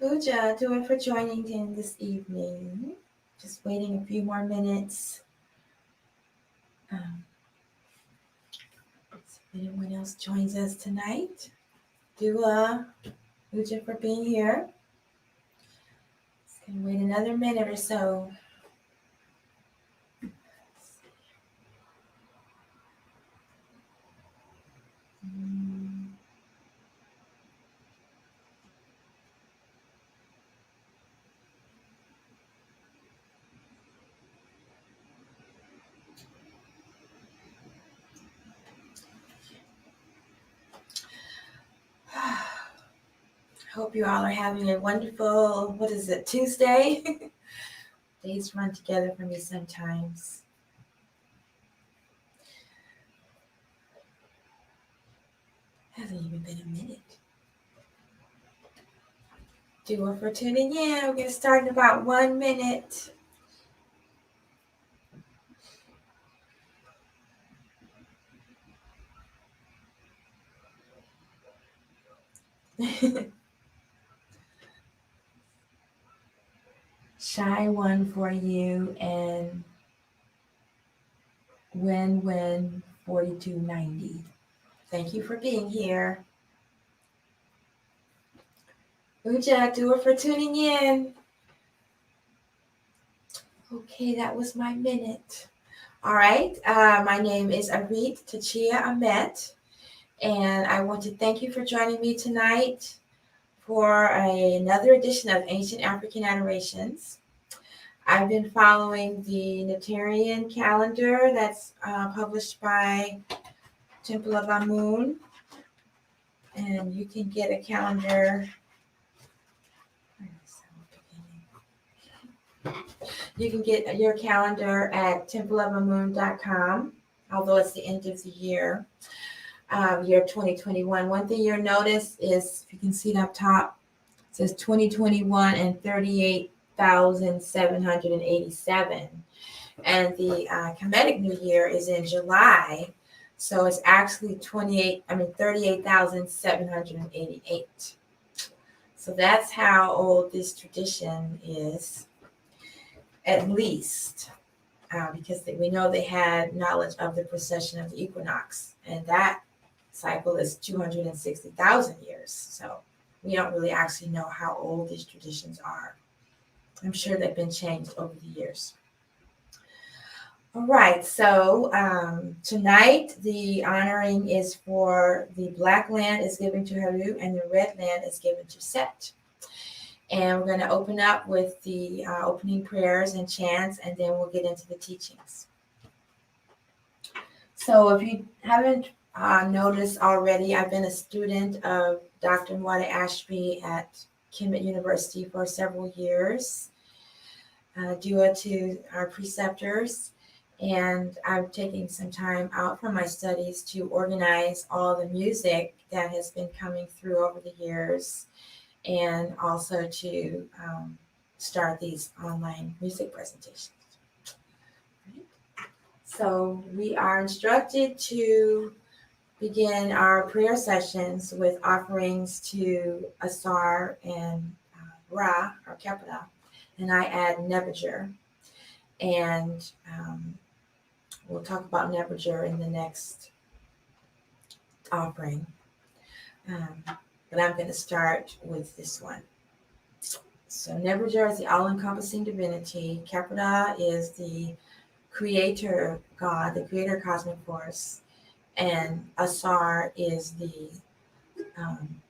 Pooja, doing for joining in this evening. Just waiting a few more minutes. Um, if anyone else joins us tonight, Dua, Pooja for being here. Just gonna wait another minute or so. Mm. Hope you all are having a wonderful, what is it, Tuesday? Days run together for me sometimes. Hasn't even been a minute. Dua for tuning in. We're going to start in about 1 minute. Shy one for you and Win 4290. Thank you for being here. Uja, do it for tuning in. Okay, that was my minute. All right, my name is Arit Tachia Ahmet, and I want to thank you for joining me tonight for another edition of Ancient African Adorations. I've been following the Neterian Calendar that's published by Temple of Amun, and you can get a calendar. You can get your calendar at templeofamoon.com, although it's the end of the year 2021. One thing you'll notice is, if you can see it up top, it says 2021 and 38,787. And the Kemetic New Year is in July, so it's actually 38,788. So that's how old this tradition is, at least, because we know they had knowledge of the precession of the equinox, and that cycle is 260,000 years. So we don't really actually know how old these traditions are. I'm sure they've been changed over the years. All right, so tonight the honoring is for the Blackland is given to Heru and the Red Land is given to Set. And we're going to open up with the opening prayers and chants, and then we'll get into the teachings. So if you haven't noticed already, I've been a student of Dr. Nwada Ashby at Kemet University for several years, due to our preceptors. And I'm taking some time out from my studies to organize all the music that has been coming through over the years, and also to start these online music presentations. Right. So we are instructed to begin our prayer sessions with offerings to Asar and Ra, or Kepra, and I add Nebuchadnezzar. And we'll talk about Nebuchadnezzar in the next offering. But I'm going to start with this one. So Nebuchadnezzar is the all-encompassing divinity. Kepra is the creator god, the creator cosmic force. And Asar is the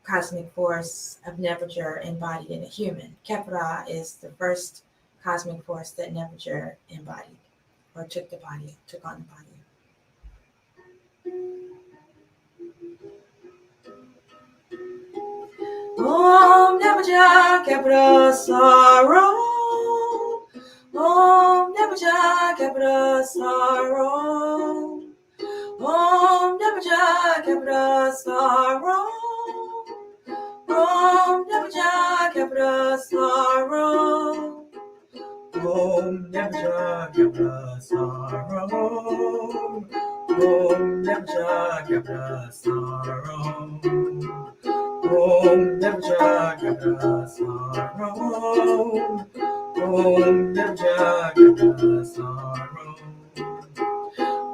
cosmic force of Nebuchadnezzar embodied in a human. Kepra is the first cosmic force that Nebuchadnezzar embodied, or took on the body. Om Nebuchadnezzar Kepra Saro. Om Nebuchadnezzar Kepra Saro. Om Nebuchadnezzar Kepra Saro. Om Nebuchadnezzar Kepra Saro. Om Nebuchadnezzar Kepra Saro. Om Nebuchadnezzar Kepra Saro. Om Nirja Gabra Sarom. Om Nirja Gabra Sarom.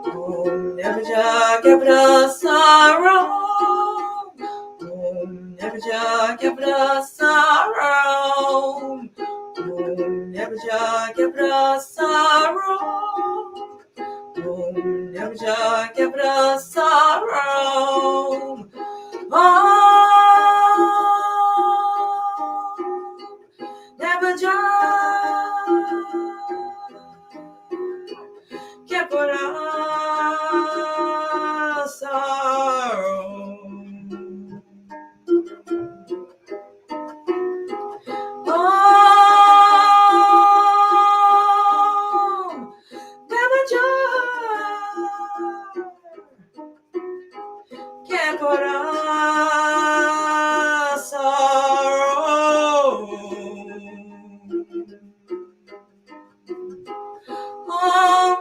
Om Nirja Gabra Sarom. Om Nirja Gabra Sarom. Om Nirja Gabra Sarom. Om Nirja Gabra Sarom. Never Kepara sorrow. Never Kepara sorrow.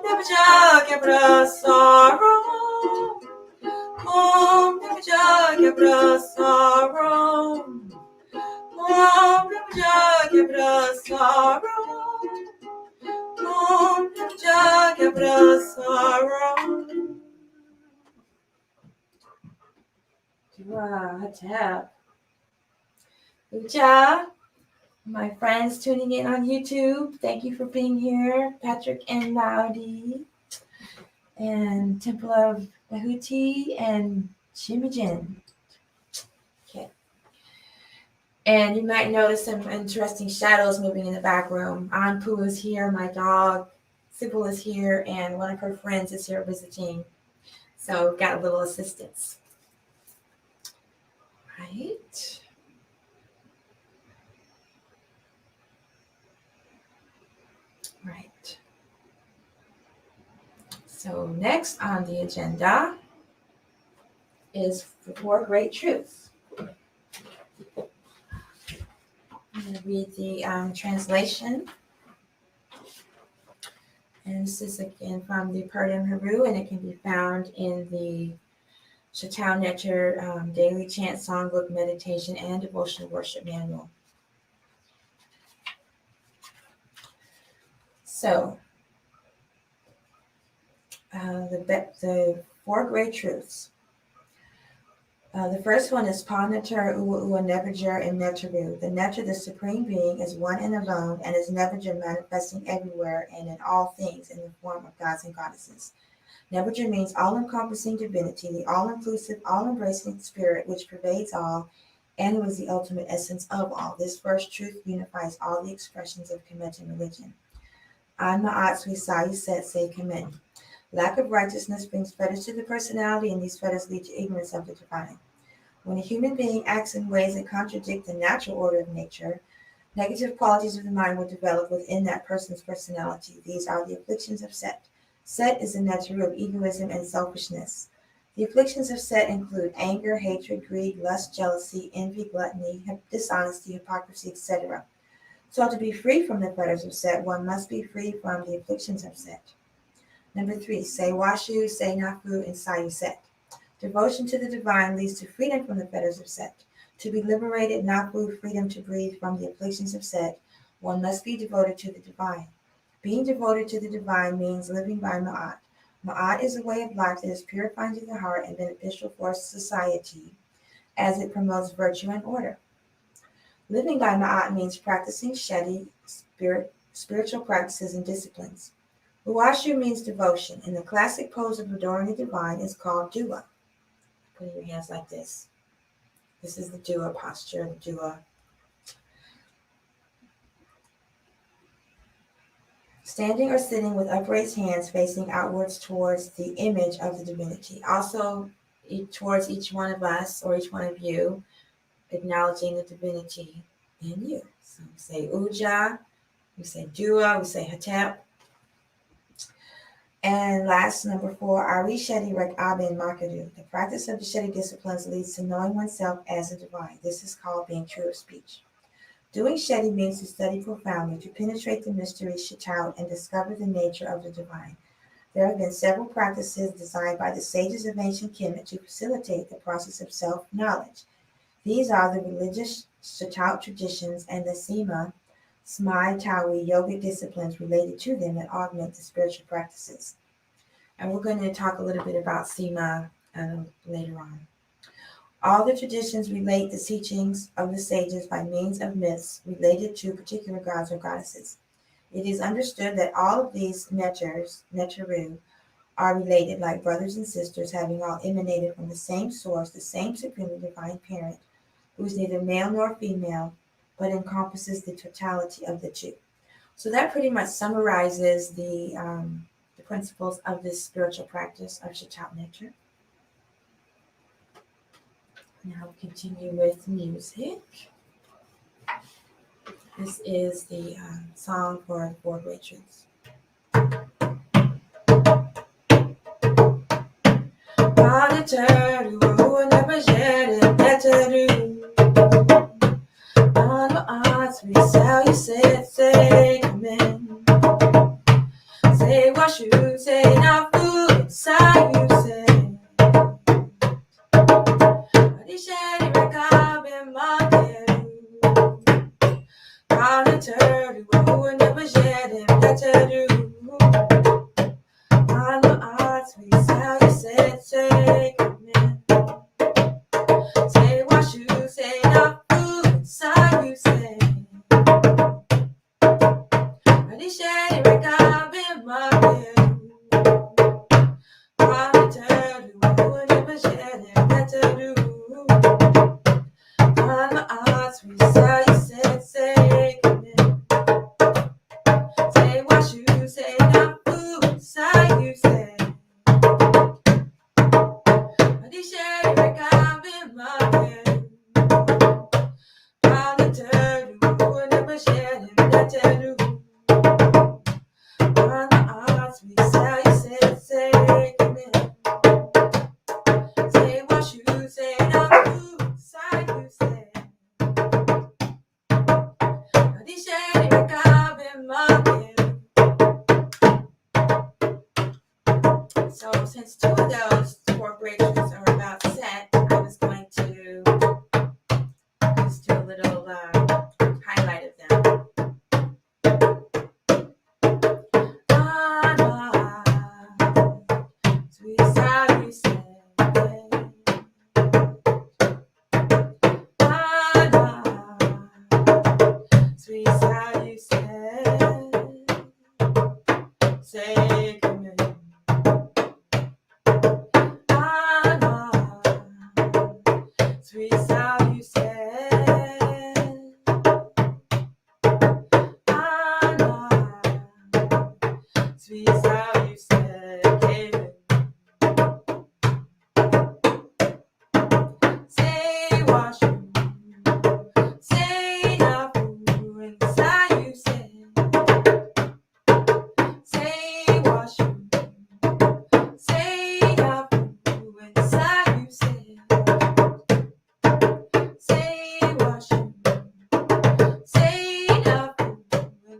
Never Kepara sorrow. Never Kepara sorrow. Never Kepara sorrow. Never Kepara sorrow. Hatep. Ucha, my friends tuning in on YouTube, thank you for being here. Patrick and Laudi, and Temple of Bahuti, and Shimijin. Okay. And you might notice some interesting shadows moving in the back room. Anpu is here, my dog. Sybil is here, and one of her friends is here visiting. So we've got a little assistance. Right. Right. So next on the agenda is the four great truths. I'm going to read the translation. And this is again from the Purdom Heru, and it can be found in the Chatau Neter Daily Chant Songbook Meditation and Devotional Worship Manual. So, the four great truths. The first one is Pa Neter Ua Ua Nevager and Neteru. The Neter, the Supreme Being, is one and alone, and is Nevager manifesting everywhere and in all things in the form of gods and goddesses. Nevager means all-encompassing divinity, the all-inclusive, all-embracing spirit which pervades all, and who is the ultimate essence of all. This first truth unifies all the expressions of Kemetan religion. An Ma'at Suisai Set Se Kemet. Lack of righteousness brings fetters to the personality, and these fetters lead to ignorance of the divine. When a human being acts in ways that contradict the natural order of nature, negative qualities of the mind will develop within that person's personality. These are the afflictions of Set. Set is the nature of egoism and selfishness. The afflictions of Set include anger, hatred, greed, lust, jealousy, envy, gluttony, dishonesty, hypocrisy, etc. So to be free from the fetters of Set, one must be free from the afflictions of Set. Number 3, Say Washu, Say Nafu, and Sayu Set. Devotion to the divine leads to freedom from the fetters of Set. To be liberated, Nafu, freedom to breathe from the afflictions of Set, one must be devoted to the divine. Being devoted to the divine means living by Ma'at. Ma'at is a way of life that is purifying to the heart and beneficial for society as it promotes virtue and order. Living by Ma'at means practicing Shedi, spiritual practices and disciplines. Uwashu means devotion, and the classic pose of adoring the divine is called Dua. Put your hands like this. This is the Dua posture, the Dua. Standing or sitting with upraised hands facing outwards towards the image of the divinity. Also, towards each one of us or each one of you, acknowledging the divinity in you. So we say Uja, we say Dua, we say Hatep. And last, number 4, Ari Shedi Rek Aben Makadu. The practice of the Shedi disciplines leads to knowing oneself as a divine. This is called being true of speech. Doing Shedi means to study profoundly, to penetrate the mysteries Shatau and discover the nature of the divine. There have been several practices designed by the sages of Ancient Kemet to facilitate the process of self-knowledge. These are the religious Chachal traditions and the Sema, Smai Tawi yogic disciplines related to them that augment the spiritual practices. And we're going to talk a little bit about Sema later on. All the traditions relate the teachings of the sages by means of myths related to particular gods or goddesses. It is understood that all of these Neteru, are related like brothers and sisters, having all emanated from the same source, the same supremely divine parent, who is neither male nor female, but encompasses the totality of the two. So that pretty much summarizes the principles of this spiritual practice of Chatat Neter. Now we'll continue with music. This is the song for the Four Great Truths. Say what you say, now food inside you say. Adishani rekabe materu. Planetary, who never shared him, neteru. On the arts, we sell you say, come in. Say what you say, now food inside you say. Adishani rekabe materu. Planetary, who never shared him, neteru. On the arts, we sell you say, come in. Say what you say, now food inside you say. Adishani rekabe materu. Planetary, who never shared him, neteru. On the arts, we sell you say, come in. Say what you say, now food inside you say. Adishani rekabe materu. So since two of those four great truths are about set, I was going to just do a little highlight of them. Sweet sound you say. Sweet sound you say. Say come in. Sweet sound you say. Sweet sound you say. Say wash you. Say now who inside you say. Say wash you. Say now who inside you say. Say wash you. Say now who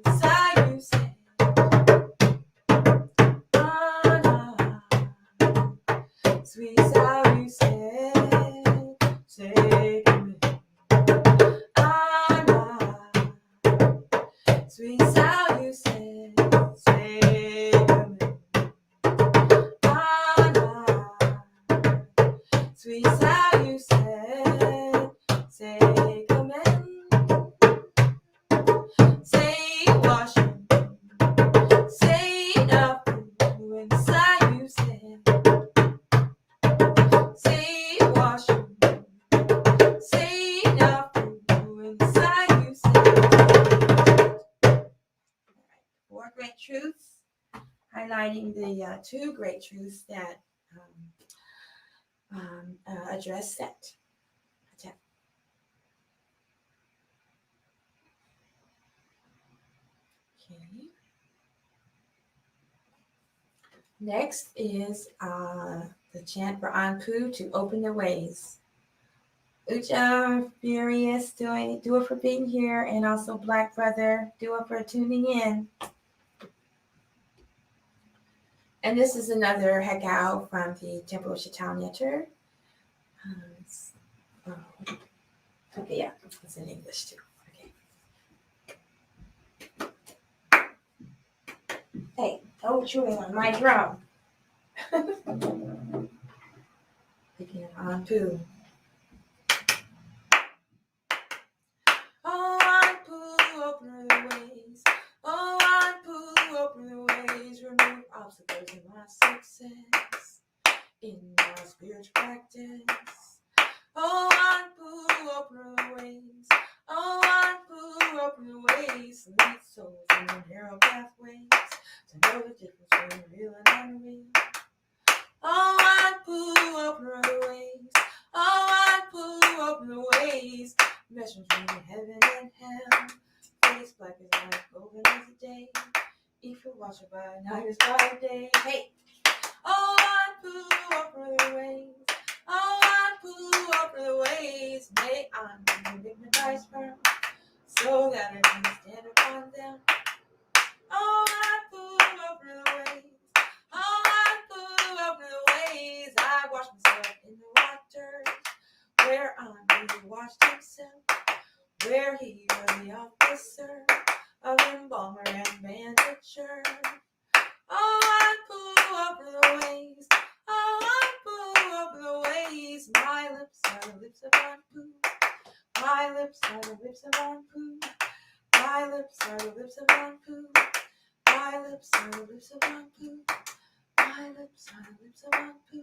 inside you say. Sweet sound you say. Say come in. Sweet sound you say. Say come in. Sweet sound you say. Say come in. Say wash you. Say up who inside you say. Say wash you. Say up who inside you say. Four great truths, highlighting the two great truths that address set. Okay. Next is the chant for Anpu to open the ways. Ucha, Furious, do it for being here, and also Black Brother, do it for tuning in. And this is another Hekau from the Temple of Chatal Neter. Okay, yeah, it's in English too. Okay. Hey, don't chew on my drum. Again, Anpu. Oh, Anpu, open the ways. Oh, Anpu, open the ways. Remove obstacles in my success. In my spiritual practice. Oh, Anpu, open the ways. Oh, Anpu, open the ways. Lead souls in narrow pathways. To know the difference between real and unreal. Oh, Anpu, open the ways. Oh, Anpu, open the ways. Measures between heaven and hell. Face black as night, golden as the day. If you watch it by night is by day. Hey! Oh, Anpu, open the ways. Oh, Anpu, open the ways. May Anpu magnetize firm, so that I can stand upon them. Oh, Anpu, open the ways. Oh, Anpu, open the ways. I wash myself in the water, where Anpu washed himself, where he was the officer of embalmer and bandager. Oh, Anpu, open the ways. Oh, Anpu, open the ways. My lips are the lips of Anpu. My lips are the lips of Anpu. My lips are the lips of Anpu. My lips are the lips of Anpu. My lips are the lips of Anpu.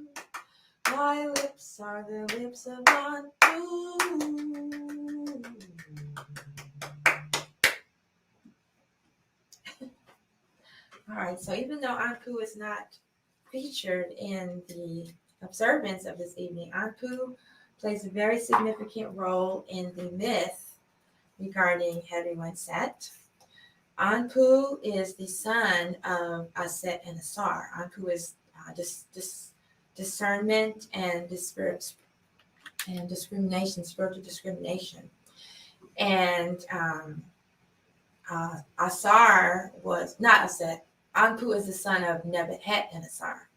My lips are the lips of Anpu. All right, so even though Anpu is not featured in the observance of this evening, Anpu plays a very significant role in the myth regarding Heru and Set. Anpu is the son of Aset and Asar. Anpu is discernment and discrimination, spiritual discrimination. And Asar was not Aset. Anpu is the son of Nebuchadnezzar and Asar.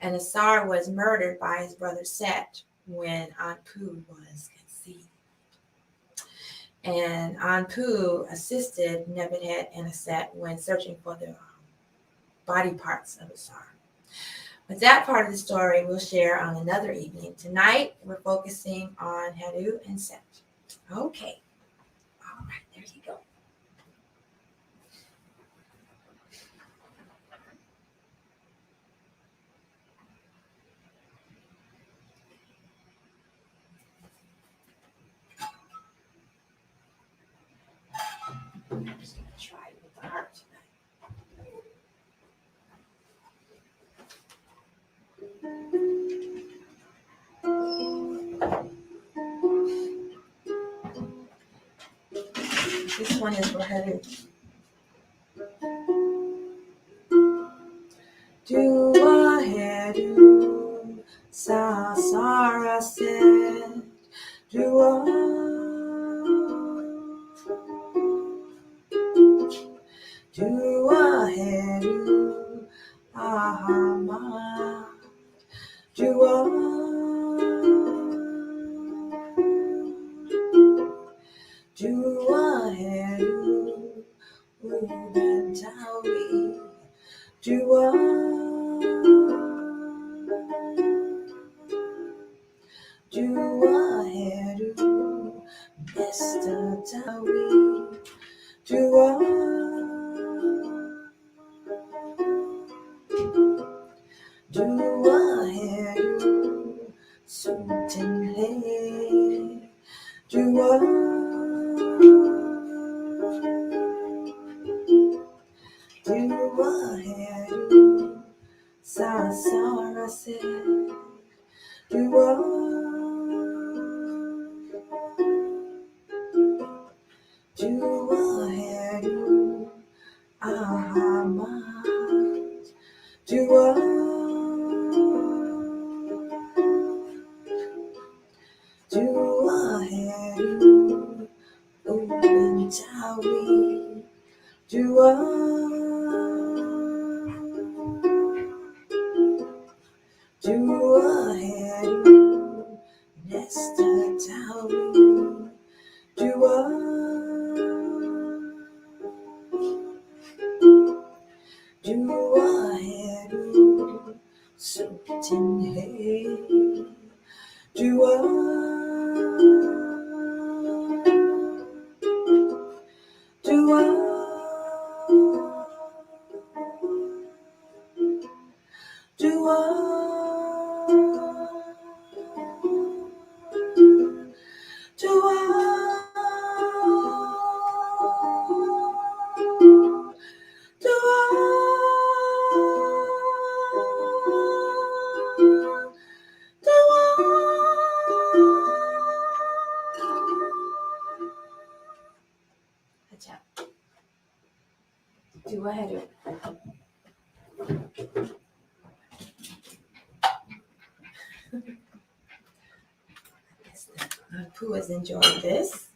And Asar was murdered by his brother Set when Anpu was conceived. And Anpu assisted Nebuchadnezzar and Aset when searching for the body parts of Asar. But that part of the story we'll share on another evening. Tonight, we're focusing on Heru and Set. Okay. All right, there you go. I'm just going to try it with the heart tonight. This one is for Heru. Dua Heru Sasara said Dua Heru Ahama Dua Heru Ubentawi Dua Heru Nesta Tawi Dua Heru Sultan Hay Dua Heru Sasara said Dua Heru Ahmad Dua Heru Ubentawi Dua Heru Nesta Tawi Dua Heru Sultan Hey Dua Dua Dua Dua Heru. Who has enjoyed this?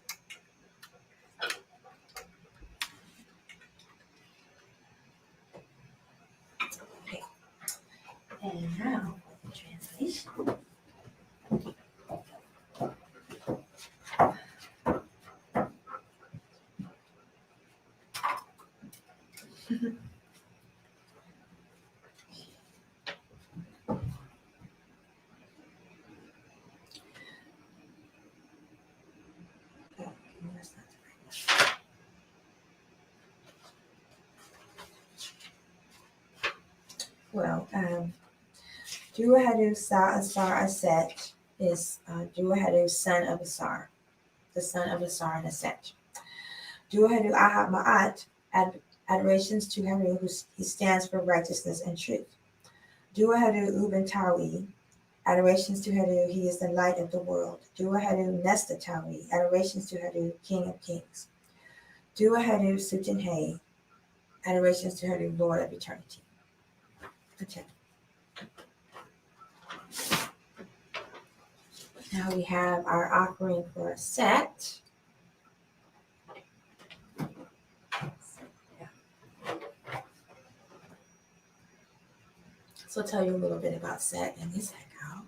Okay. And now, translation. Well, Dua Heru Sa Asar Aset is Dua Heru, son of Asar, the son of Asar and Aset. Dua Heru Ahad Ma'at, adorations to Heru, he stands for righteousness and truth. Dua Heru Uben Tawi, adorations to Heru, he is the light of the world. Dua Heru Nesta Tawi, adorations to Heru, King of Kings. Dua Heru Sutin Hay, adorations to Heru, Lord of eternity. Okay. Now we have our offering for a set. So I'll tell you a little bit about Set and his heck out.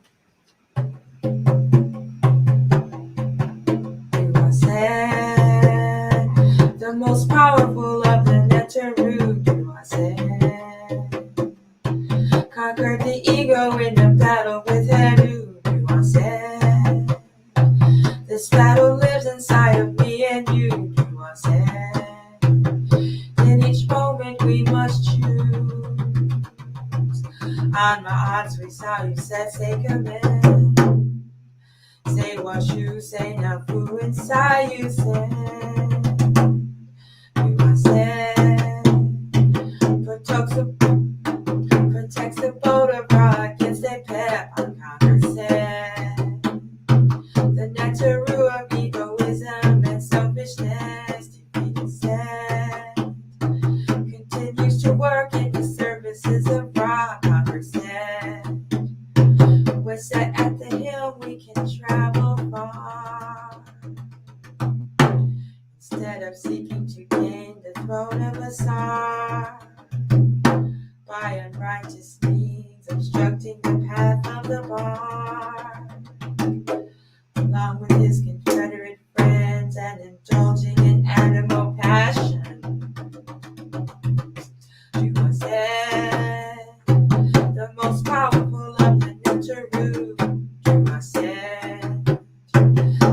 You are Set, the most powerful of the Neteru. You are Set, conquered the ego in the battle with Heru. You are Set, this battle lives inside of me and you. You are Set, in each moment we must choose. On my odds, we saw you said, say command. Say what you say, now who inside you said. You are said, protects the boat of rock against a pep. Unconquered said, the Neteru of egoism and selfishness. Defeated said, continues to work in the services of rock. We're set at the hill, we can travel far. Instead of seeking to gain the throne of Asar by unrighteous means, obstructing the path of the bar, along with his Confederate friends and indulging in animal passion. You were said, the most powerful of the Neteru. You are said,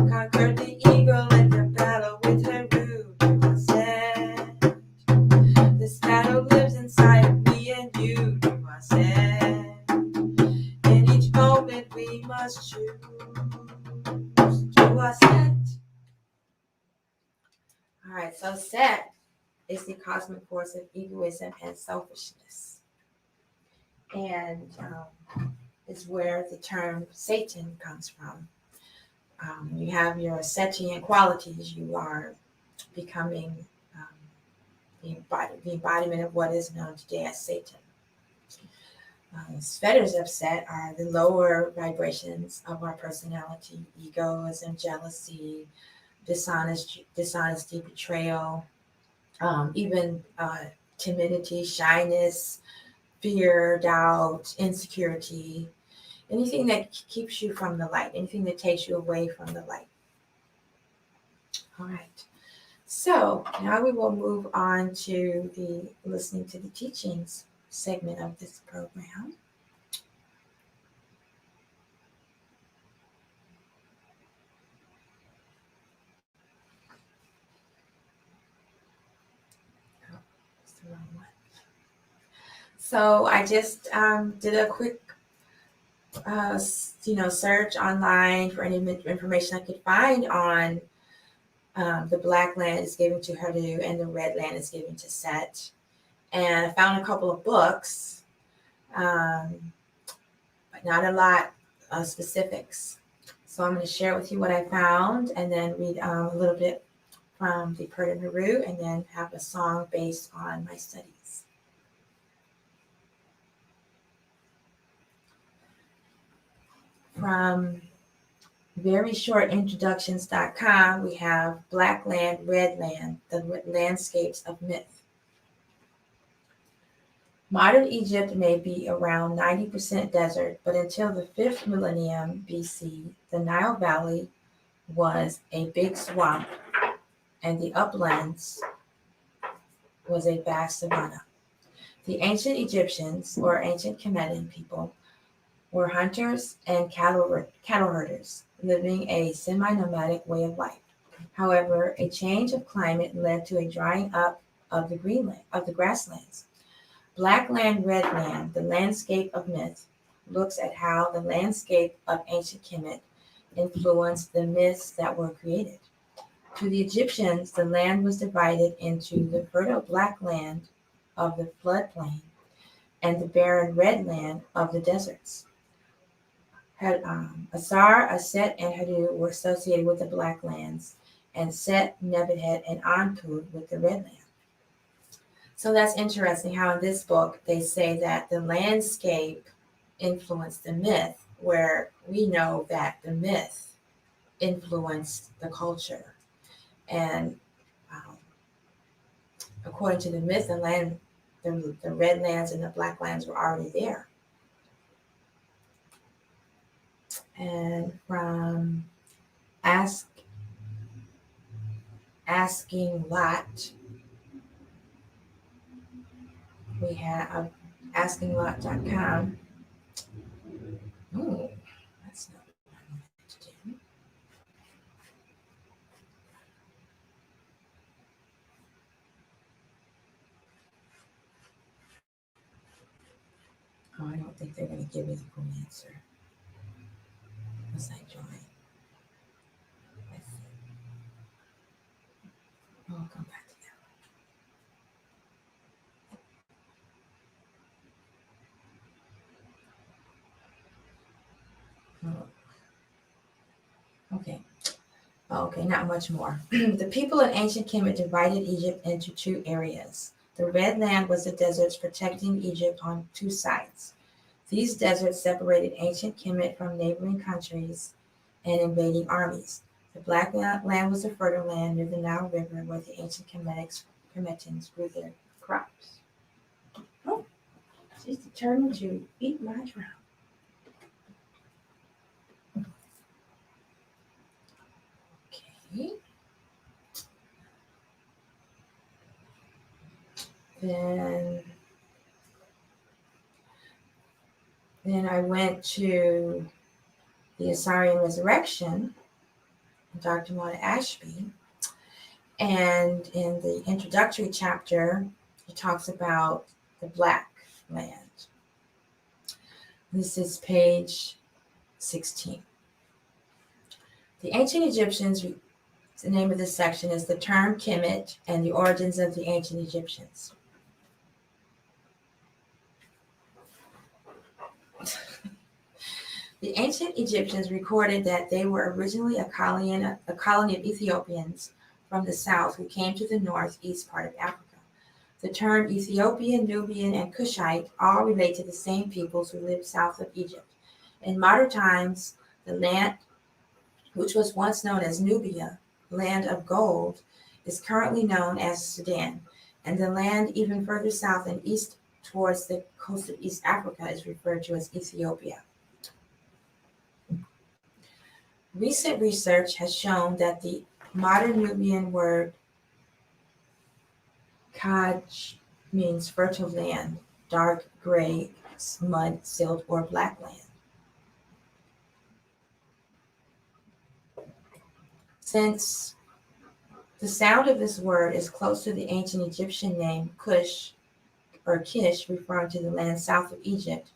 conquered the eagle in the battle with Heru. You are said, this battle lives inside of me and you. You are said, in each moment we must choose. You are set. All right, so Set is the cosmic force of egoism and selfishness. And is where the term Satan comes from. You have your Setian qualities. You are becoming the embodiment of what is known today as Satan. Fetters of Set are the lower vibrations of our personality: egoism, jealousy, dishonesty, betrayal, even timidity, shyness, fear, doubt, insecurity, anything that keeps you from the light, anything that takes you away from the light. All right. So now we will move on to the listening to the teachings segment of this program. Oh, it's the wrong one. So I just did a quick search online for any information I could find on the Black Land is given to Heru and the Red Land is given to Set. And I found a couple of books, but not a lot of specifics. So I'm going to share with you what I found and then read a little bit from the Persian Heru and then have a song based on my studies. From veryshortintroductions.com, we have Blackland Red Land, the landscapes of myth. Modern Egypt may be around 90% desert, but until the 5th millennium BC, the Nile Valley was a big swamp and the uplands was a vast savanna. The ancient Egyptians, or ancient Kemetan people, were hunters and cattle herders, living a semi-nomadic way of life. However, a change of climate led to a drying up of the grasslands. Blackland Red Land, the landscape of myth, looks at how the landscape of ancient Kemet influenced the myths that were created. To the Egyptians, the land was divided into the fertile black land of the floodplain and the barren red land of the deserts. Asar, Aset, and Heru were associated with the Black Lands, and Set, Nebuchadnezzar, and Anpu with the Red Land. So that's interesting how in this book they say that the landscape influenced the myth, where we know that the myth influenced the culture. And according to the myth, the Red Lands and the Black Lands were already there. And from Asking Lot, we have AskingLot.com. Oh, that's not what I wanted to do. Oh, I don't think they're going to give me the full answer. Unless I join. Let's see. I'll come back to that. Oh. Okay. Okay, not much more. The people of ancient Kemet divided Egypt into two areas. The Red Land was the deserts protecting Egypt on two sides. These deserts separated ancient Kemet from neighboring countries and invading armies. The Black Land was a fertile land near the Nile River where the ancient Kemetans grew their crops. Oh, she's determined to eat my trout. Okay. Then I went to the Assyrian Resurrection, Dr. Mona Ashby, and in the introductory chapter, he talks about the Black Land. This is page 16. The ancient Egyptians, the name of this section is the term Kemet and the origins of the ancient Egyptians. The ancient Egyptians recorded that they were originally a colony of Ethiopians from the south who came to the northeast part of Africa. The term Ethiopian, Nubian, and Cushite all relate to the same peoples who lived south of Egypt. In modern times, the land, which was once known as Nubia, land of gold, is currently known as Sudan, and the land even further south and east towards the coast of East Africa is referred to as Ethiopia. Recent research has shown that the modern Nubian word Kaj means fertile land, dark gray, mud, silt, or black land. Since the sound of this word is close to the ancient Egyptian name Cush or Kish, referring to the land south of Egypt,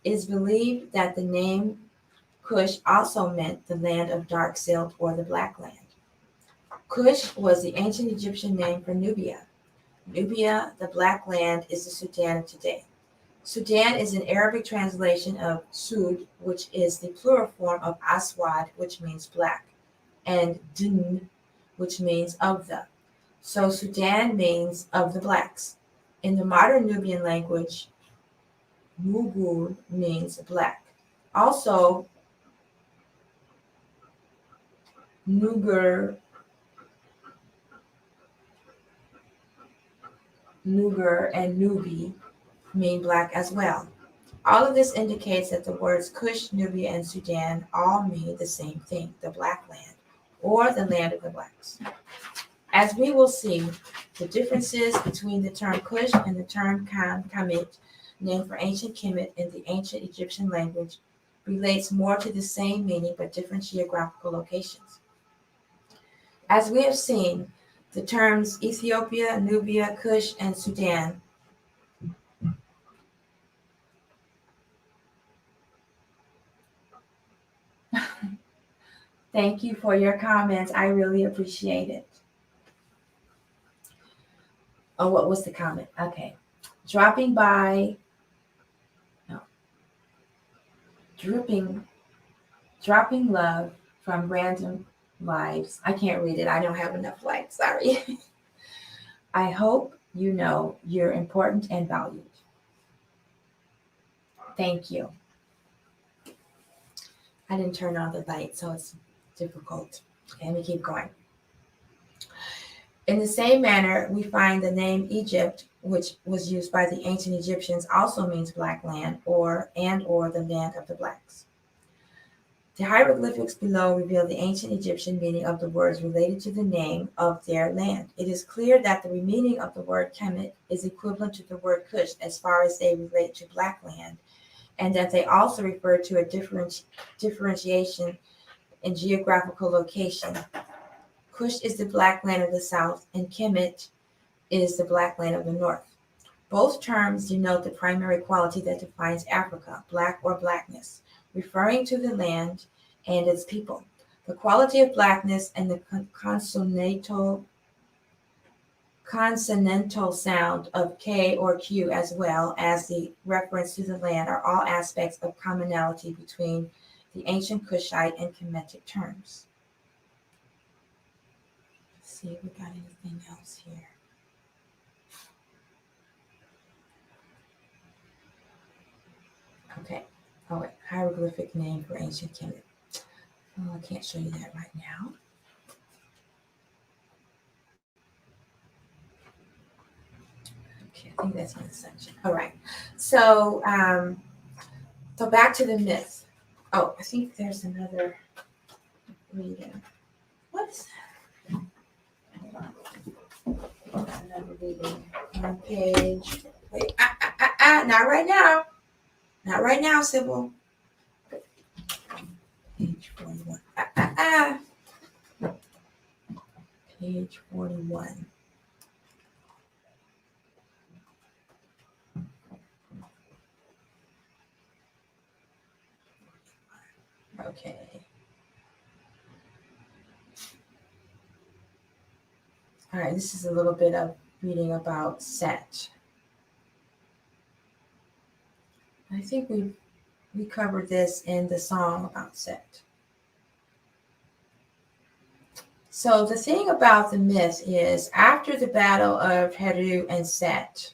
it is believed that the name Cush also meant the land of dark silt or the black land. Cush was the ancient Egyptian name for Nubia. Nubia, the black land, is the Sudan of today. Sudan is an Arabic translation of Sud, which is the plural form of Aswad, which means black, and Dun, which means of the. So Sudan means of the blacks. In the modern Nubian language, Mughul means black. Also, Nuger, and Nubi mean black as well. All of this indicates that the words Kush, Nubia, and Sudan all mean the same thing, the Black Land, or the land of the blacks. As we will see, the differences between the term Kush and the term Kemet, named for ancient Kemet in the ancient Egyptian language, relates more to the same meaning but different geographical locations. As we have seen, the terms Ethiopia, Nubia, Kush, and Sudan Thank you for your comments. I really appreciate it. Oh, what was the comment? Okay. Dropping by, no, dropping love from random lives. I can't read it. I don't have enough light. Sorry. I hope you know you're important and valued. Thank you. I didn't turn on the light, so it's difficult. Okay, let me keep going. In the same manner, we find the name Egypt, which was used by the ancient Egyptians, also means black land or the land of the blacks. The hieroglyphics below reveal the ancient Egyptian meaning of the words related to the name of their land. It is clear that the meaning of the word Kemet is equivalent to the word Kush as far as they relate to black land, and that they also refer to a differentiation in geographical location. Kush is the black land of the south, and Kemet is the black land of the north. Both terms denote the primary quality that defines Africa, black or blackness, referring to the land and its people. The quality of blackness and the consonantal sound of K or Q, as well as the reference to the land, are all aspects of commonality between the ancient Kushite and Kemetic terms. Let's see if we got anything else here. Okay. Oh, wait. Hieroglyphic name for ancient Kemet. Oh, I can't show you that right now. Okay, I think that's in the section. All right. So, so back to the myth. Oh, I think there's another reading. What is that? Hold on. Another reading on page. Wait, not right now. Not right now, Sybil. Page 41. Page 41. Okay. All right, this is a little bit of reading about Set. I think we covered this in the song about Set. So the thing about the myth is, after the battle of Heru and Set,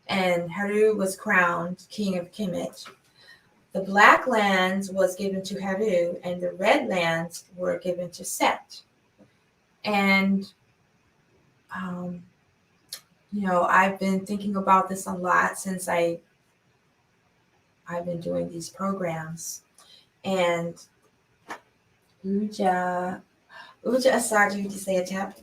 and Heru was crowned king of Kemet, the black lands was given to Heru and the red lands were given to Set. And I've been thinking about this a lot since I've been doing these programs. And Uja Asadu Disayatap,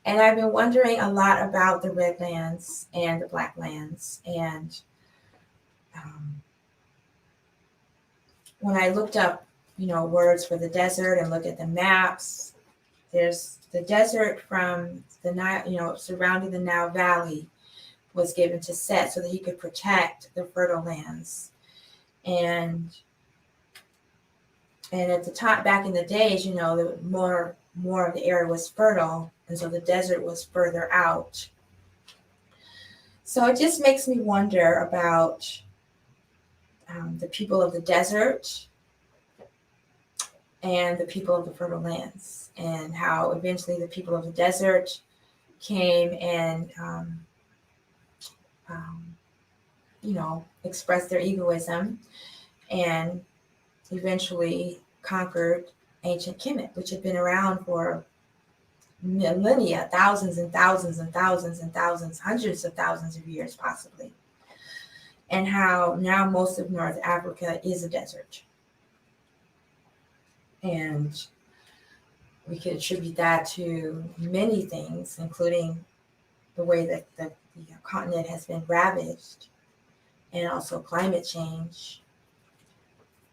And I've been wondering a lot about the Red Lands and the Black Lands. And when I looked up, words for the desert and looked at the maps, there's the desert from the Nile, surrounding the Nile Valley was given to Set so that he could protect the fertile lands. And at the time, back in the days, the more of the area was fertile, and so the desert was further out. So it just makes me wonder about the people of the desert and the people of the fertile lands, and how eventually the people of the desert came and expressed their egoism and eventually conquered Ancient Kemet, which had been around for millennia, thousands and thousands and thousands and thousands, hundreds of thousands of years possibly. And how now most of North Africa is a desert. And we could attribute that to many things, including the way that the continent has been ravaged, and also climate change.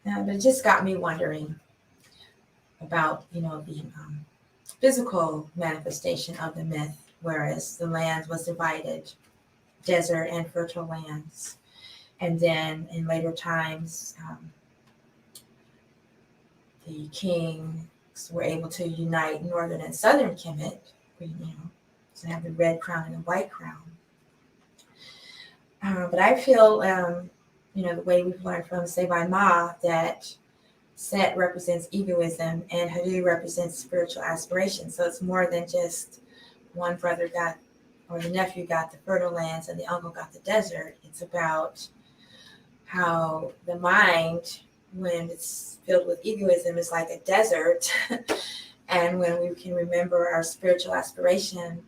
But it just got me wondering about, the physical manifestation of the myth, whereas the land was divided, desert and fertile lands. And then in later times, the kings were able to unite northern and southern Kemet, to have the red crown and the white crown. But I feel, the way we've learned from Sebai Ma, that Set represents egoism and Heru represents spiritual aspiration. So it's more than just one brother got, or the nephew got the fertile lands and the uncle got the desert. It's about how the mind, when it's filled with egoism, is like a desert. And when we can remember our spiritual aspiration,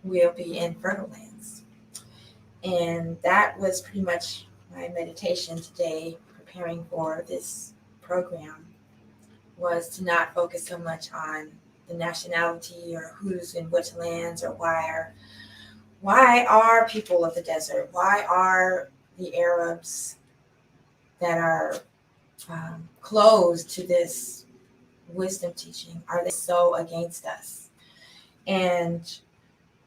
we'll be in fertile lands. And that was pretty much my meditation today, preparing for this program, was to not focus so much on the nationality or who's in which lands, or why are people of the desert, why are the Arabs that are closed to this wisdom teaching, are they so against us? And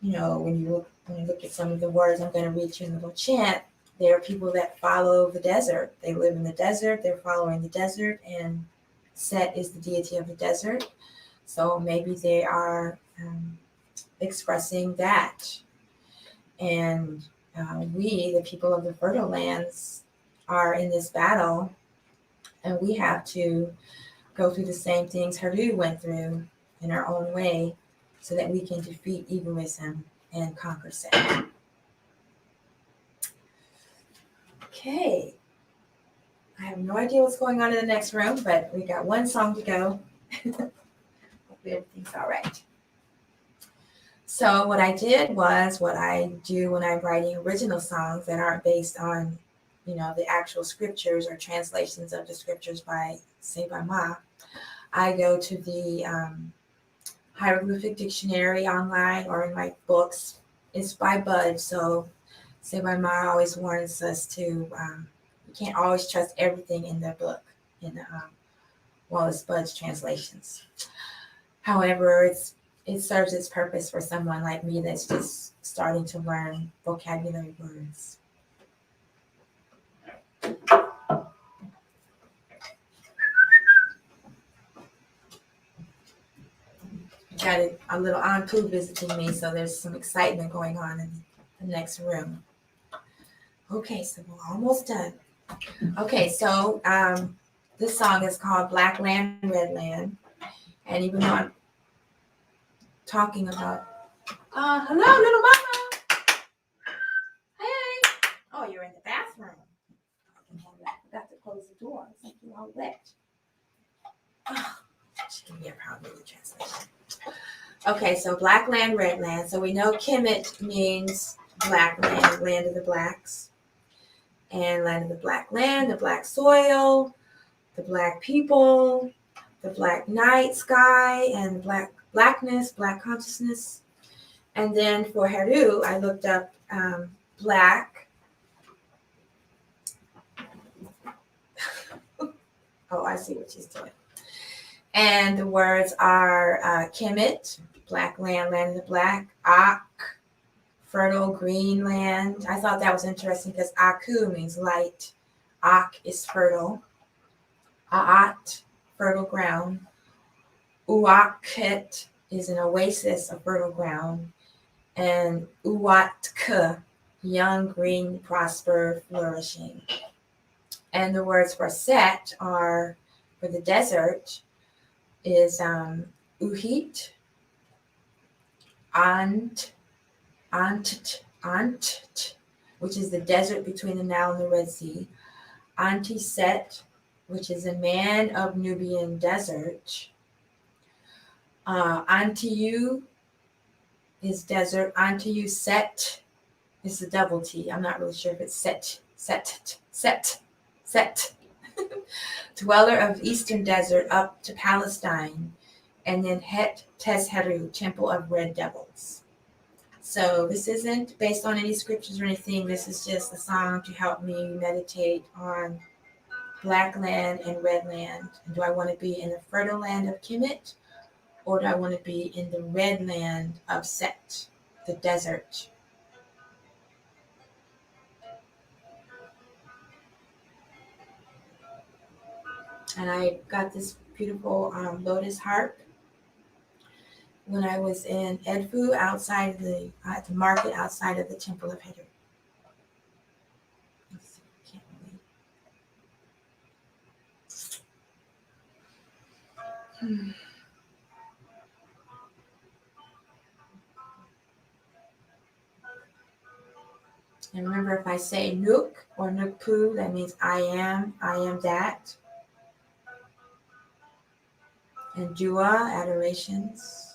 when you look at some of the words, I'm going to read you a little chant. There are people that follow the desert. They live in the desert. They're following the desert, and Set is the deity of the desert. So maybe they are expressing that. And we, the people of the fertile lands, are in this battle, and we have to go through the same things Heru went through in our own way, so that we can defeat egoism and conquer Set. Okay. I have no idea what's going on in the next room, but we got one song to go. Hopefully everything's all right. So what I did was what I do when I'm writing original songs that aren't based on, the actual scriptures or translations of the scriptures by Sebai Ma. I go to the hieroglyphic dictionary online or in my books. It's by Bud, so Sebai Ma always warns us to, you can't always trust everything in the book, in the Wallace Bud's translations. However, it serves its purpose for someone like me that's just starting to learn vocabulary words. Got a little Anpu visiting me, so there's some excitement going on in the next room. Okay, so we're almost done. Okay, so this song is called Blackland Red Land. And even though I'm talking about, hello, little mama. Hey. Oh, you're in the bathroom. I forgot to close the door. It's like you're all wet. Oh, she can be a problem with the translation. Okay, so Blackland Red Land. So we know Kemet means black land, land of the blacks. And land of the black land, the black soil, the black people, the black night sky, and blackness, black consciousness. And then for Heru, I looked up black. Oh, I see what she's doing. And the words are Kemet, Blackland, land of the black, Ak, fertile green land. I thought that was interesting because Aku means light, Ak is fertile, Aat, fertile ground, Uaket is an oasis of fertile ground, and Uatka, young, green, prosper, flourishing. And the words for Set are, for the desert, is Uhit, Ant, which is the desert between the Nile and the Red Sea. Anti-Set, which is a man of Nubian desert. Antiyu is desert. Antiyu Set is the double T. I'm not really sure if it's Set. Dweller of eastern desert up to Palestine. And then Het Tes Heru, temple of red devils. So this isn't based on any scriptures or anything. This is just a song to help me meditate on black land and red land. And do I want to be in the fertile land of Kemet, or do I want to be in the red land of Set, the desert? And I got this beautiful lotus harp when I was in Edfu outside of at the market outside of the temple of Heru. Can't wait. And remember, if I say Nuk or Nukpu, that means I am that. And Dua, adorations.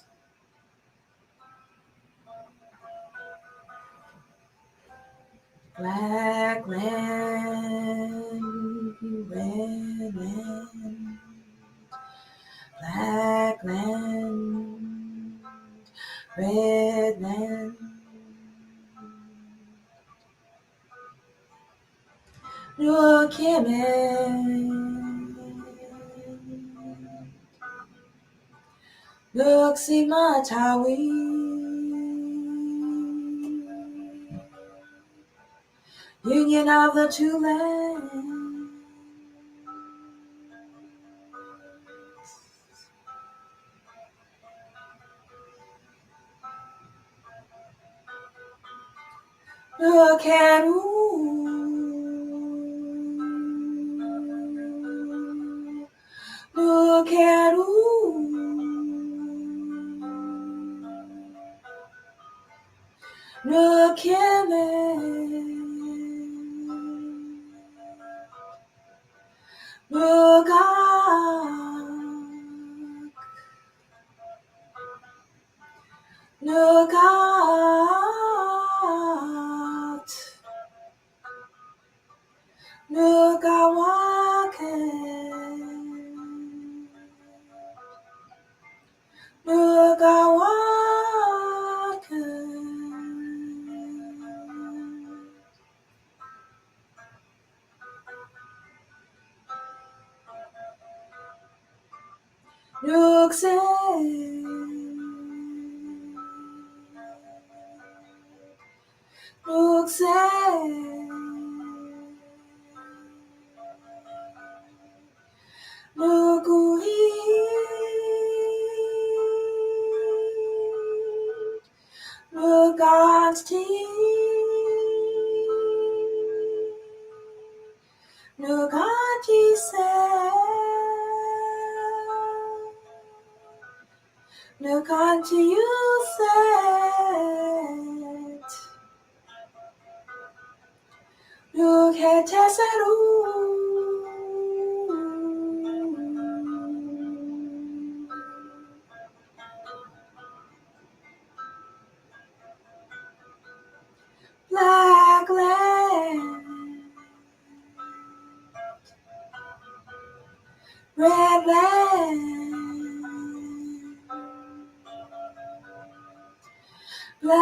Black land, red land, black land, red land. Look him Look Simatawi. Union of the two lands. Look at Look at Look at Look Look out, look out, walking, look out, walking. Look, say. Look, say, look, look, God's teeth, look, God, Jesus, look unto you, said. Look at Tesaru. Black land, red land, black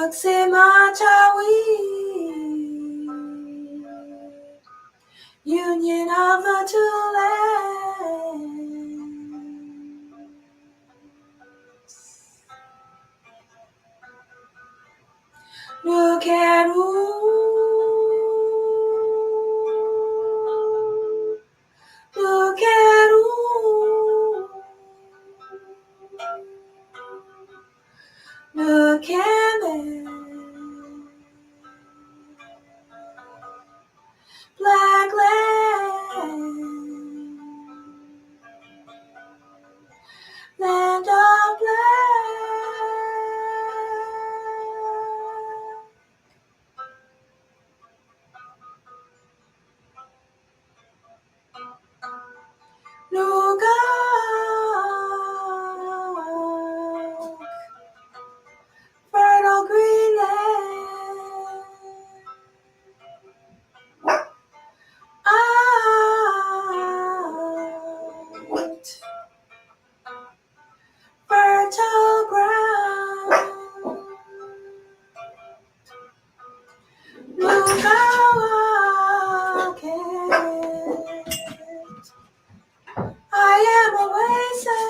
Nuximatawi, union of the two lands. Nukeru, Nukeru, Kemet, Blackland, land of black. Nuga, fertile green land. Out, fertile ground. Nuga, I am oasis.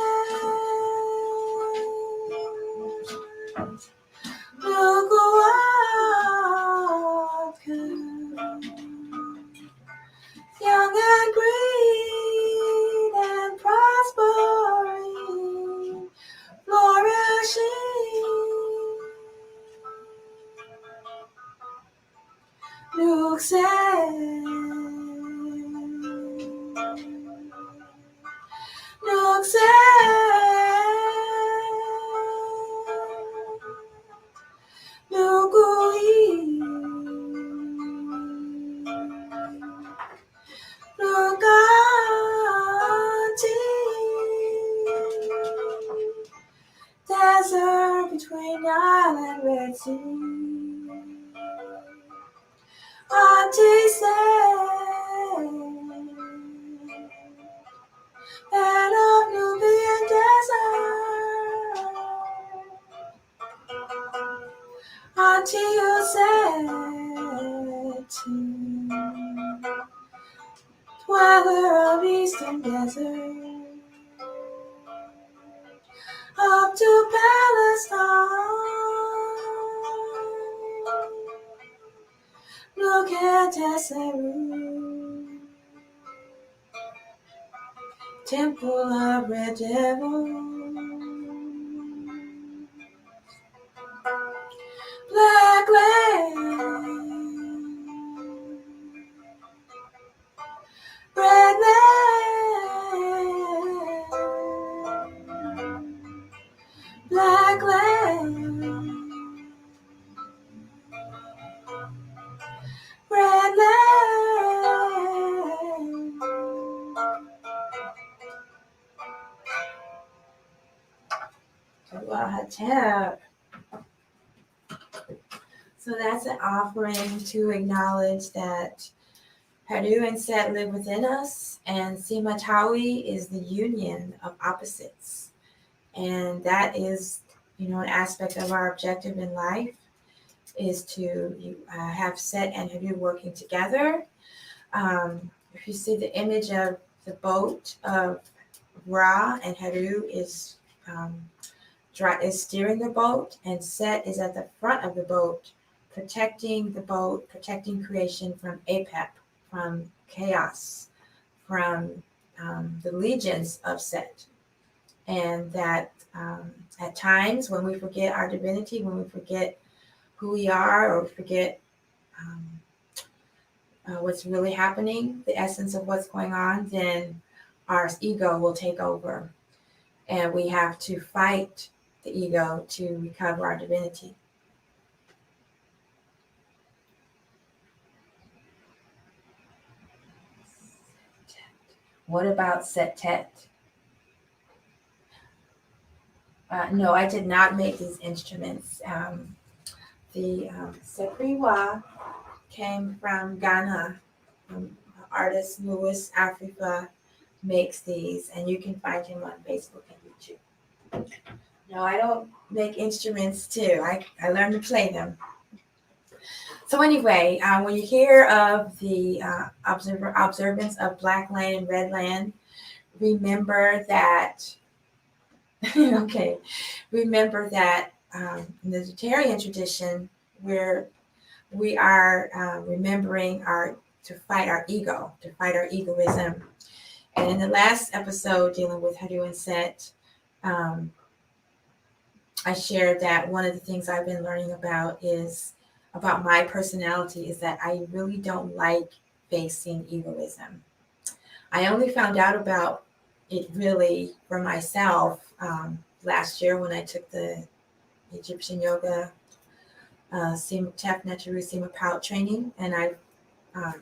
Young and green and prospering, flourishing. Desert between Nile and Red Sea. Auntie said, and of Nubian desert. Auntie, you said to dweller of eastern desert. Up to Palestine, look at Heru, temple of red devils, Blackland Red Land, Blackland Red Land. Tab. So that's an offering to acknowledge that Heru and Set live within us, and Simatawi is the union of opposites. And that is, an aspect of our objective in life is to have Set and Heru working together. If you see the image of the boat of Ra, and Heru is steering the boat, and Set is at the front of the boat, protecting the boat, protecting creation from Apep, from chaos, from the legions of Set. And that at times when we forget our divinity, when we forget who we are, or forget what's really happening, the essence of what's going on, then our ego will take over. And we have to fight the ego to recover our divinity. What about Setet? No, I did not make these instruments. The Sepriwa came from Ghana. Artist Louis Afrifa makes these, and you can find him on Facebook and YouTube. No, I don't make instruments too. I learned to play them. So anyway, when you hear of the observance of Blackland and Red Land, remember that, okay, remember that in the Neterian tradition, we are remembering to fight our ego, to fight our egoism. And in the last episode dealing with Heru and Set, um, I shared that one of the things I've been learning about my personality is that I really don't like facing egoism. I only found out about it really for myself last year when I took the Egyptian yoga Tef Neteru Sima Pout training, and um,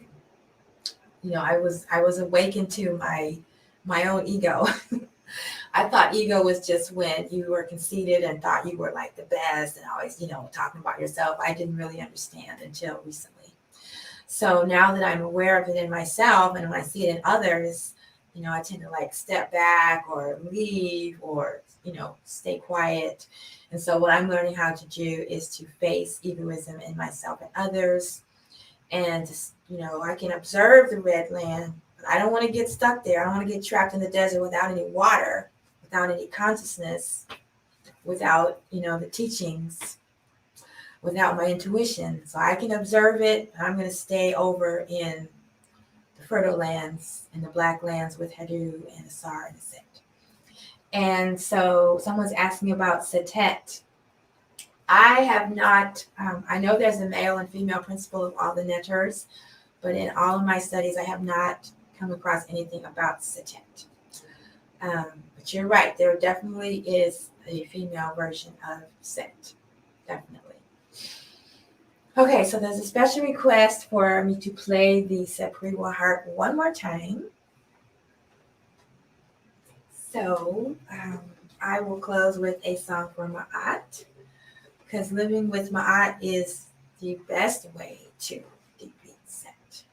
I was awakened to my own ego. I thought ego was just when you were conceited and thought you were like the best and always, talking about yourself. I didn't really understand until recently. So now that I'm aware of it in myself and when I see it in others, I tend to like step back or leave or, stay quiet. And so what I'm learning how to do is to face egoism in myself and others. And, I can observe the red land, but I don't want to get stuck there. I don't want to get trapped in the desert without any water, without any consciousness, without, the teachings, without my intuition. So I can observe it. I'm going to stay over in the fertile lands and the black lands with Heru and Asar and Set. And so someone's asking me about Setet. I have not, I know there's a male and female principle of all the Neters, but in all of my studies, I have not come across anything about Setet. But you're right, there definitely is a female version of Set, definitely. Okay, so there's a special request for me to play the Sepriwa Heart one more time. So I will close with a song for Ma'at, because living with Ma'at is the best way to defeat Set.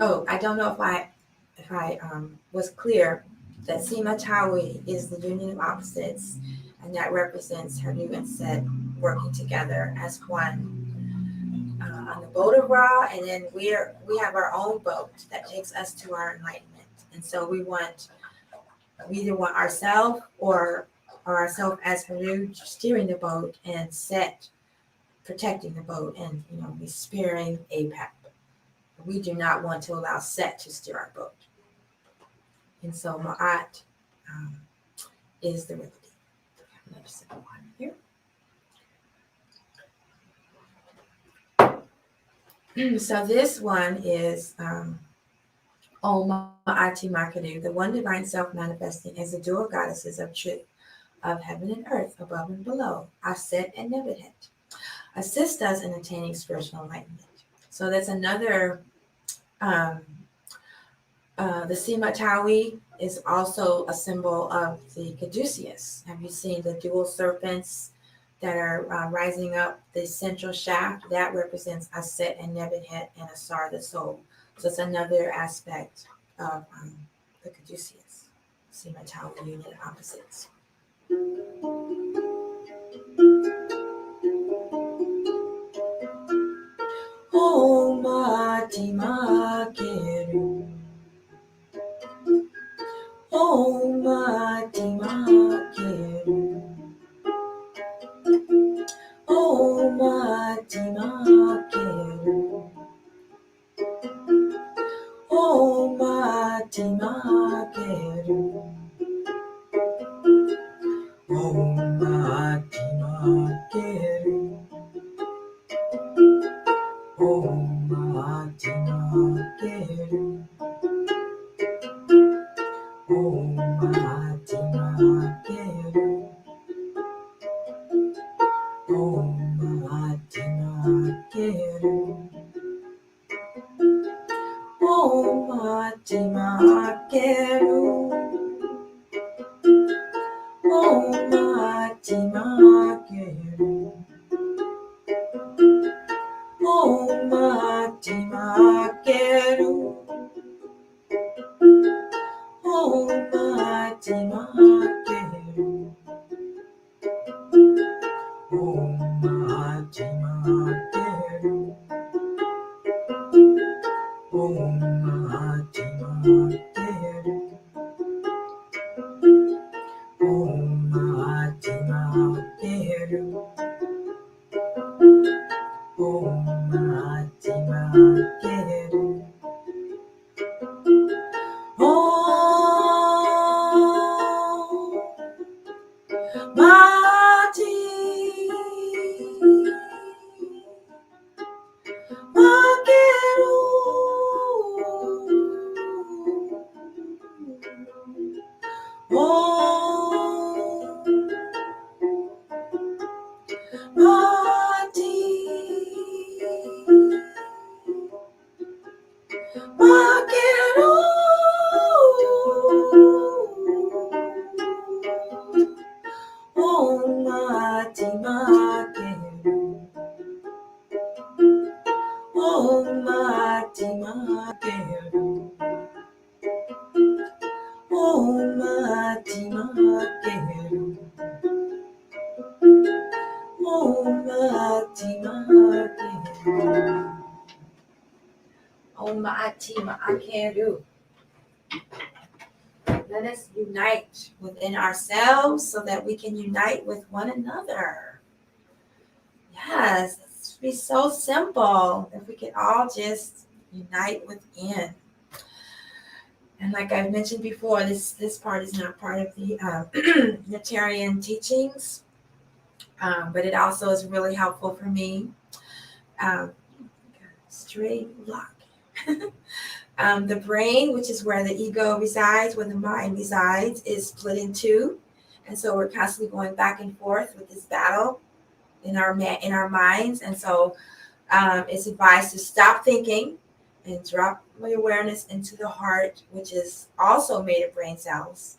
Oh, I don't know if I was clear that Sima Tawi is the union of opposites, and that represents Heru and Set working together as one on the boat of Ra, and then we have our own boat that takes us to our enlightenment. And so we either want ourselves or ourselves as Heru steering the boat, and Set protecting the boat, and we spearing APAP. We do not want to allow Set to steer our boat. And so Ma'at is the remedy. Another sip of water here. So this one is Om Ma'ati Makaru, the one divine self manifesting as the dual goddesses of truth, of heaven and earth, above and below, Aset and Nevidet. Assist us in attaining spiritual enlightenment. So that's another, the Sima Tawi is also a symbol of the Caduceus. Have you seen the dual serpents that are rising up the central shaft? That represents Aset and Nevidet and Asar, the soul. So it's another aspect of the Caduceus. Sima Tawi, union of opposites. Om Mati Makeru. Om Mati Makeru. Om Mati Makeru. Om Mati Makeru. Om Mati Makeru. Om Mati Makeru. Om Mati Makeru. Om Mati Makeru. Om Mati Makeru. Om Mati Makeru. Om Mati Makeru. Heru. Let us unite within ourselves so that we can unite with one another. Yes, it's be so simple if we could all just unite within. And like I've mentioned before, this part is not part of the Neterian teachings, but it also is really helpful for me. Straight block. The brain, which is where the ego resides, where the mind resides, is split in two. And so we're constantly going back and forth with this battle in our minds. And so it's advised to stop thinking and drop my awareness into the heart, which is also made of brain cells.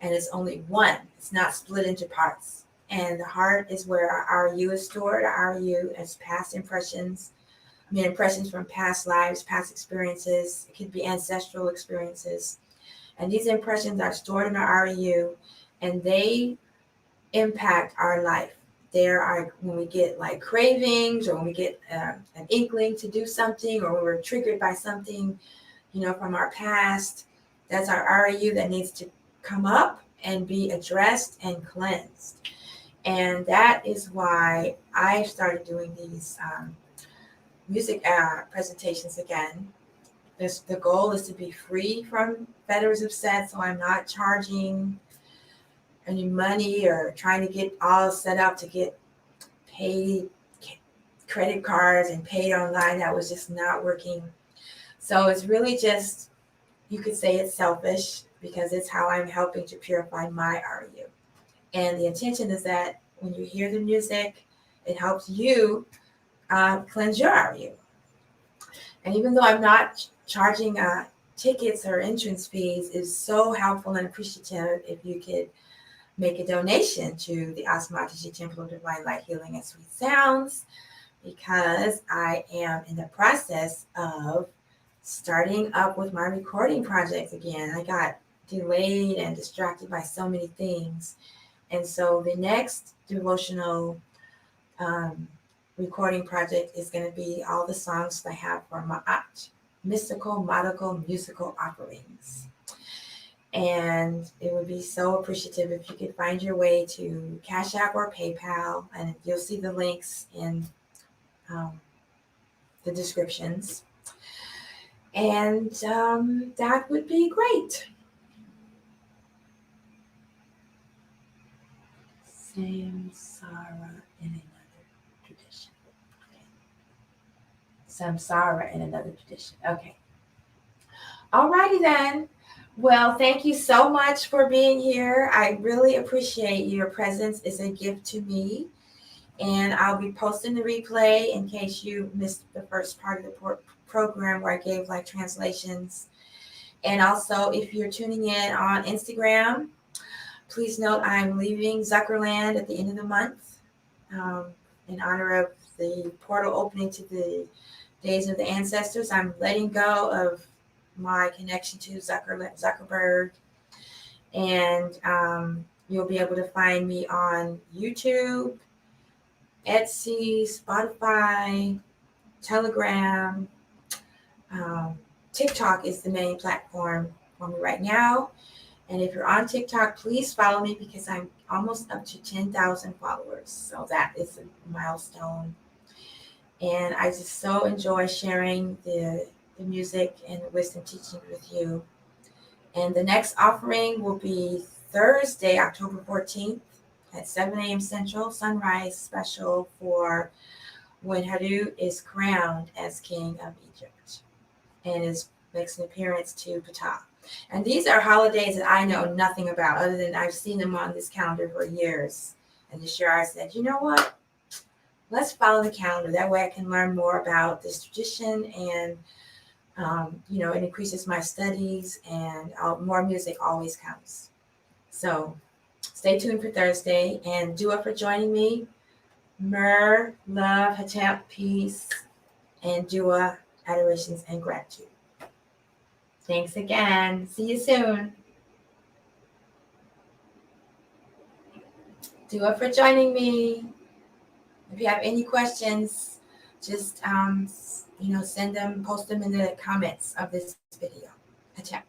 And it's only one. It's not split into parts. And the heart is where our RU is stored. Our RU is past impressions. Impressions from past lives, past experiences. It could be ancestral experiences. And these impressions are stored in our RU, and they impact our life. There are when we get like cravings, or when we get an inkling to do something, or when we're triggered by something, from our past. That's our RU that needs to come up and be addressed and cleansed. And that is why I started doing these music presentations again. The goal is to be free from fetters of set, so I'm not charging any money or trying to get all set up to get paid credit cards and paid online. That was just not working. So it's really just, you could say it's selfish, because it's how I'm helping to purify my RU. And the intention is that when you hear the music, it helps you cleanse your RU. And even though I'm not charging tickets or entrance fees, is so helpful and appreciative if you could make a donation to the Asmataji Temple of Divine Light, Healing, and Sweet Sounds, because I am in the process of starting up with my recording project again. I got delayed and distracted by so many things. And so the next devotional recording project is going to be all the songs that I have for Ma'at, mystical, nautical, musical offerings. And it would be so appreciative if you could find your way to Cash App or PayPal, and you'll see the links in the descriptions. And that would be great. Samsara in another tradition. Okay. Samsara in another tradition. Okay. Alrighty then. Well, thank you so much for being here. I really appreciate your presence. It's a gift to me. And I'll be posting the replay in case you missed the first part of the program where I gave like translations. And also, if you're tuning in on Instagram, please note I'm leaving Zuckerland at the end of the month in honor of the portal opening to the Days of the Ancestors. I'm letting go of my connection to Zuckerberg, And you'll be able to find me on YouTube, Etsy, Spotify, Telegram. TikTok is the main platform for me right now. And if you're on TikTok, please follow me because I'm almost up to 10,000 followers. So that is a milestone. And I just so enjoy sharing the music and the wisdom teaching with you. And the next offering will be Thursday, October 14th at 7 a.m. Central, sunrise special for when Heru is crowned as king of Egypt and makes an appearance to Ptah. And these are holidays that I know nothing about other than I've seen them on this calendar for years. And this year I said, you know what? Let's follow the calendar. That way I can learn more about this tradition and, it increases my studies and more music always counts. So stay tuned for Thursday and Dua for joining me. Myrrh, love, Hatap, peace, and Dua, adorations and gratitude. Thanks again. See you soon. Dua for joining me. If you have any questions, just send them, post them in the comments of this video. Hatap.